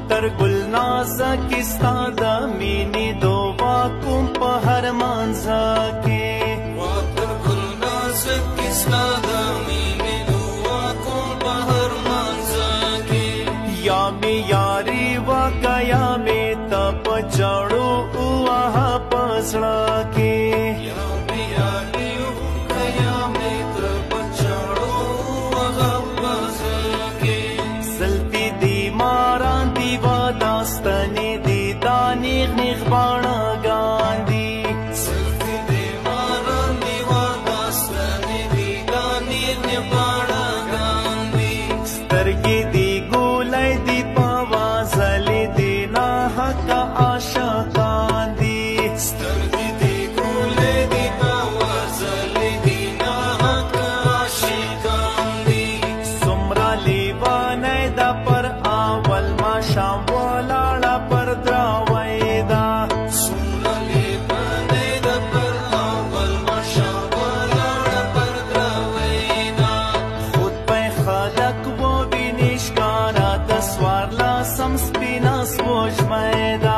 तر گلنازه کی ستا د مینې دعا کوم په هر مانځه کې تر گلنازه کی ستا د مینې دعا کوم په هر مانځه کې یا مې یاري وکه یا مې ته په چړو ووهه په زړه کې یا مې یاري وکه یا مې ته په چړو ووهه په زړه کې زلفې دې ماران دي داستانې دي دا نیغ نیغ باڼهګان دي زلفې دې ماران دي داستانې دي دا نیغ نیغ باڼهګان دي سترګې دي ګولۍ دي په وازلې دي ناحقه عاشقان دي سترګې دې ګولۍ دي په وازلې دي ناحقه عاشقان دي څومره لیوانی ده پر اول ماښام ولاړه پر دراوۍ ده څومره لیونۍ ده پر اول ماښام ولاړه پر دراوۍ ده خود به خلک وویني ښکاره د څوارلسم سپینه سپوږمۍ ده